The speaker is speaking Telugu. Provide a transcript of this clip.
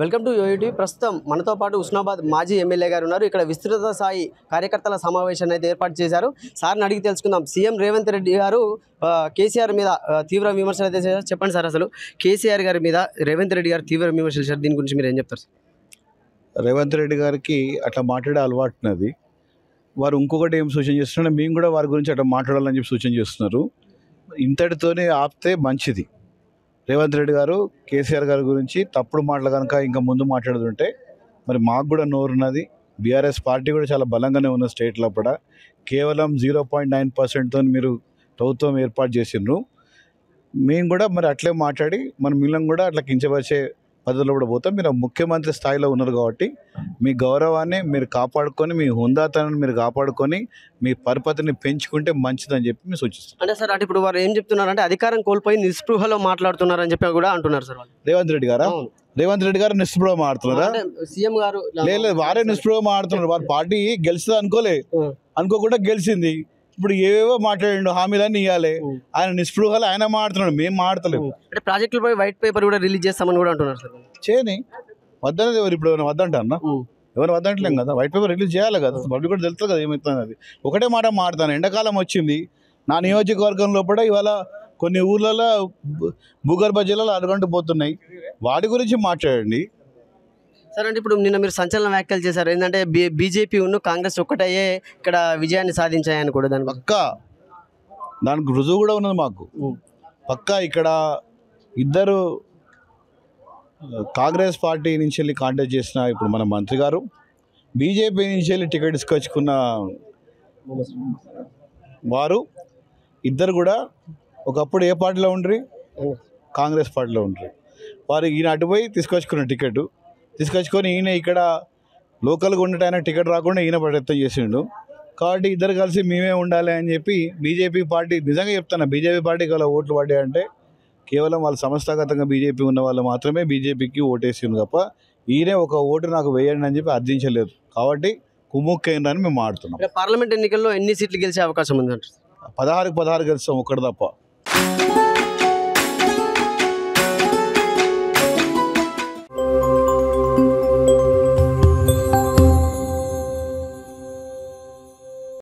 Welcome to UTV. ప్రస్తుతం మనతో పాటు ఉస్నాబాద్ మాజీ ఎమ్మెల్యే గారు ఉన్నారు. ఇక్కడ విస్తృత స్థాయి కార్యకర్తల సమావేశాన్ని అయితే ఏర్పాటు చేశారు. సార్ని అడిగి తెలుసుకుందాం. సీఎం రేవంత్ రెడ్డి గారు కేసీఆర్ మీద తీవ్ర విమర్శలు అయితే చేశారు. చెప్పండి సార్, అసలు కేసీఆర్ గారి మీద రేవంత్ రెడ్డి గారు తీవ్ర విమర్శలు చేశారు. దీని గురించి మీరు ఏం చెప్తారు? రేవంత్ రెడ్డి గారికి అట్లా మాట్లాడే అలవాటున్నది. వారు ఇంకొకటి ఏం సూచన చేస్తున్నారు, మేము కూడా వారి గురించి అట్లా మాట్లాడాలని చెప్పి సూచన చేస్తున్నారు. ఇంతటితోనే ఆపితే మంచిది. రేవంత్ రెడ్డి గారు కేసీఆర్ గారి గురించి తప్పుడు మాటలు కనుక ఇంకా ముందు మాట్లాడుతుంటే మరి మాకు కూడా నోరున్నది. బీఆర్ఎస్ పార్టీ కూడా చాలా బలంగానే ఉన్న స్టేట్ లోపల. కేవలం 0.9%తో మీరు ప్రభుత్వం ఏర్పాటు చేసిండ్రు. మేము కూడా మరి అట్లే మాట్లాడి మన మిమ్మల్ని కూడా అట్లా కించపరిచే పద్ధతిలో కూడా పోతాం. మీరు ముఖ్యమంత్రి స్థాయిలో ఉన్నారు కాబట్టి మీ గౌరవాన్ని మీరు కాపాడుకొని, మీ హుందాతనాన్ని మీరు కాపాడుకొని, మీ పరపతిని పెంచుకుంటే మంచిదని చెప్పి మేము సూచిస్తాం. అంటే సార్, అంటే ఇప్పుడు వారు ఏం చెప్తున్నారంటే అధికారం కోల్పోయి నిస్పృహలో మాట్లాడుతున్నారని చెప్పి కూడా అంటున్నారు సార్ వాళ్ళు. రేవంత్ రెడ్డి గారా? రేవంత్ రెడ్డి గారు నిస్పృహ మాడుతున్నారా? సీఎం గారు లేదు, వారే నిస్పృహ మాడుతున్నారు. వారి పార్టీ గెలుస్తుంది అనుకోకుండా గెలిచింది. ఇప్పుడు ఏవేవో మాట్లాడిండు, హామీలన్నీ ఇవ్వాలి. ఆయన నిస్పృహలు ఆయన మాడుతున్నాడు, మేము మాడతలేము. అంటే ప్రాజెక్టులపై వైట్ పేపర్ కూడా రిలీజ్ చేస్తామని కూడా అంటున్నారు సార్. చేయని వద్దనేది ఎవరు ఇప్పుడు వద్దంటారన్నా? ఎవరు వద్దంటలేం కదా. వైట్ పేపర్ రిలీజ్ చేయాలి కదా, పబ్లిక్ కూడా తెలుస్తుంది కదా ఏమవుతుంది. అది ఒకటే మాట మాడతాను. ఎండాకాలం వచ్చింది, నా నియోజకవర్గం లోపల ఇవాళ కొన్ని ఊర్లలో భూగర్భ జలాలు అడుగంటూ పోతున్నాయి. వాటి గురించి మాట్లాడండి సార్. అంటే ఇప్పుడు నిన్న మీరు సంచలన వ్యాఖ్యలు చేశారు. ఏంటంటే బీజేపీ ఉన్న కాంగ్రెస్ ఒక్కటయ్యే ఇక్కడ విజయాన్ని సాధించాయని కూడా. దాని పక్కా దానికి రుజువు కూడా ఉన్నది మాకు. పక్కా ఇక్కడ ఇద్దరు కాంగ్రెస్ పార్టీ నుంచి వెళ్ళి కాంటాక్ట్ చేసిన ఇప్పుడు మన మంత్రి గారు, బీజేపీ నుంచి వెళ్ళి టికెట్ తీసుకొచ్చుకున్న వారు ఇద్దరు కూడా ఒకప్పుడు ఏ పార్టీలో ఉండ్రి? కాంగ్రెస్ పార్టీలో ఉండ్రి. వారు ఈయన అటుపోయి తీసుకొచ్చుకున్న టికెట్ తీసుకొచ్చుకొని ఈయన ఇక్కడ లోకల్గా ఉండటానికి టికెట్ రాకుండా ఈయన ప్రయత్నం చేసిండు. కాబట్టి ఇద్దరు కలిసి మేమే ఉండాలి అని చెప్పి బీజేపీ పార్టీ, నిజంగా చెప్తాను, బీజేపీ పార్టీకి వాళ్ళ ఓట్లు పడ్డాయంటే కేవలం వాళ్ళ సంస్థాగతంగా బీజేపీ ఉన్న వాళ్ళు మాత్రమే బీజేపీకి ఓటేసింది తప్ప ఈయనే ఒక ఓటు నాకు వేయండి అని చెప్పి అర్థించలేదు. కాబట్టి కుమ్ముక్కైందని మేము ఆడుతున్నాం. పార్లమెంట్ ఎన్నికల్లో ఎన్ని సీట్లు గెలిచే అవకాశం ఉంది? 16 గెలుస్తాం, ఒక్కటి తప్ప.